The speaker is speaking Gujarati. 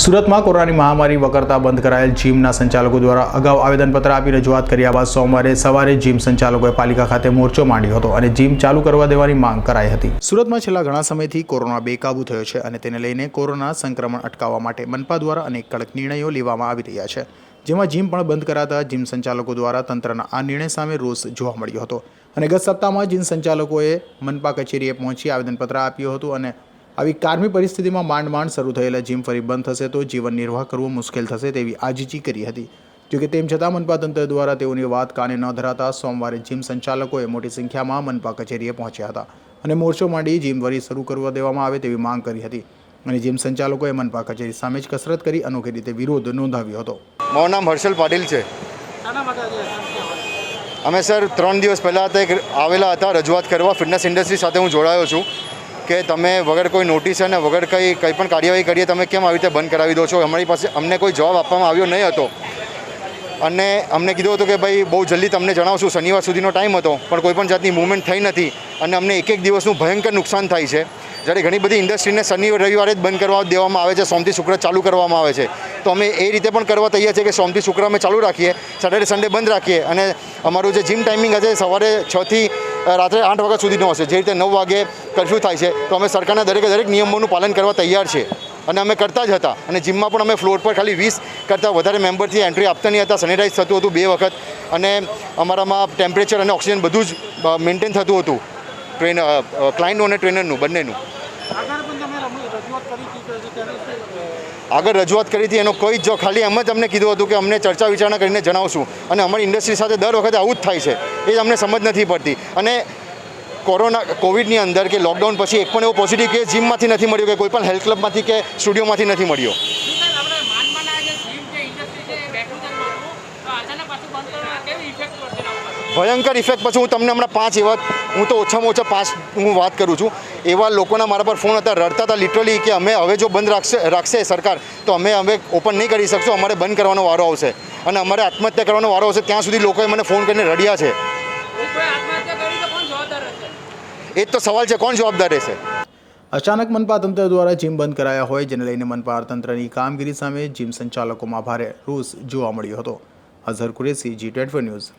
સુરતમાં કોરોનાની મહામારી વકરતા બંધ કરાયેલ જીમના સંચાલકો દ્વારા અગાઉ આવેદનપત્ર આપી રજૂઆત કર્યા બાદ સોમવારે સવારે જીમ સંચાલકોએ પાલિકા ખાતે મોરચો માંડ્યો હતો અને જીમ ચાલુ કરવા દેવાની માંગ કરાઈ હતી। સુરતમાં છેલ્લા ઘણા સમયથી કોરોના બેકાબૂ થયો છે અને તેને લઈને કોરોના સંક્રમણ અટકાવવા માટે મનપા દ્વારા અનેક કડક નિર્ણયો લેવામાં આવી રહ્યા છે, જેમાં જીમ પણ બંધ કરાતા જીમ સંચાલકો દ્વારા તંત્રના આ નિર્ણય સામે રોષ જોવા મળ્યો હતો અને ગત સપ્તાહમાં જીમ સંચાલકોએ મનપા કચેરીએ પહોંચી આવેદનપત્ર આપ્યું હતું અને આવી કારમી પરિસ્થિતિમાં માંડ શરૂ થયેલા જીમ ફરી બંધ થશે તો જીવન નિર્વાહ કરવો મુશ્કેલ થશે તેવી આજીજી કરી હતી। જોકે તેમ છતાં મનપા તંત્ર દ્વારા તેઓની વાત કાને ન ધરાતા સોમવારે જીમ સંચાલકોએ મોટી સંખ્યામાં મનપા કચેરીએ પહોંચ્યા હતા અને મોરચો માંડી જીમ ફરી શરૂ કરવા દેવામાં આવે તેવી માંગ કરી હતી અને જીમ સંચાલકોએ મનપા કચેરી સામે જ કસરત કરી અનોખી રીતે વિરોધ નોંધાવ્યો હતો। મારું નામ હર્ષલ પાટીલ છે। અમે સર 3 દિવસ પહેલાં આવેલા હતા રજૂઆત કરવા। ફિટનેસ ઇન્ડસ્ટ્રી સાથે હું જોડાયો છું કે તમે વગર કોઈ નોટિસ અને વગર કંઈ પણ કાર્યવાહી કરીએ તમે કેમ આવી રીતે બંધ કરાવી દો છો। અમારી પાસે અમને કોઈ જવાબ આપવામાં આવ્યો નહીં હતો અને અમને કીધું હતું કે ભાઈ બહુ જલ્દી તમને જણાવશું। શનિવાર સુધીનો ટાઈમ હતો પણ કોઈ પણ જાતની મૂવમેન્ટ થઈ નથી અને અમને એક દિવસનું ભયંકર નુકસાન થાય છે। જ્યારે ઘણી બધી ઇન્ડસ્ટ્રીને શનિ રવિવારે જ બંધ કરવા દેવામાં આવે છે, સોમથી શુક્ર ચાલુ કરવામાં આવે છે, તો અમે એ રીતે પણ કરવા તૈયાર છે કે સોમથી શુક્ર અમે ચાલુ રાખીએ, સેટરડે સન્ડે બંધ રાખીએ અને અમારું જે જીમ ટાઈમિંગ હશે સવારે 6 થી રાત્રે 8 વાગ્યા સુધીનો હશે। જે રીતે 9 વાગે કર્ફ્યુ થાય છે તો અમે સરકારના દરેક નિયમોનું પાલન કરવા તૈયાર છે અને અમે કરતા જ હતા। અને જીમમાં પણ અમે ફ્લોર પર ખાલી 20 કરતાં વધારે મેમ્બરથી એન્ટ્રી આપતા નહીં હતા। સેનિટાઈઝ થતું હતું 2 વખત અને અમારામાં ટેમ્પરેચર અને ઓક્સિજન બધું જ મેન્ટેન થતું હતું, ક્લાયન્ટનું અને ટ્રેનરનું બંનેનું। આગળ રજૂઆત કરી હતી એનો કોઈ જ ખાલી એમ જ અમને કીધું હતું કે અમને ચર્ચા વિચારણા કરીને જણાવશું અને અમારી ઇન્ડસ્ટ્રી સાથે દર વખતે આવું જ થાય છે, એ અમને સમજ નથી પડતી। અને કોવિડની અંદર કે લોકડાઉન પછી એક પણ એવો પોઝિટિવ કેસ જીમમાંથી નથી મળ્યો કે કોઈ પણ હેલ્થ ક્લબમાંથી કે સ્ટુડિયોમાંથી નથી મળ્યો। ભયંકર ઇફેક્ટ પછી હું તમને હમણાં 5 એવા, હું તો ઓછામાં ઓછા 5 હું વાત કરું છું, એવા લોકોના મારા પર ફોન હતા, રડતા હતા લિટરલી કે અમે હવે જો બંધ રાખશે સરકાર તો અમે હવે ઓપન નહીં કરી શકશું, અમારે બંધ કરવાનો વારો આવશે અને અમારે આત્મહત્યા કરવાનો વારો આવશે। ત્યાં સુધી લોકોએ મને ફોન કરીને રડ્યા છે। એ જ તો સવાલ છે, કોણ જવાબદાર રહેશે? અચાનક મનપા તંત્ર દ્વારા જીમ બંધ કરાયા હોય જેને લઈને મનપા તંત્રની કામગીરી સામે જીમ સંચાલકોમાં ભારે રોષ જોવા મળ્યો હતો। Azhar Qureshi, G24 news.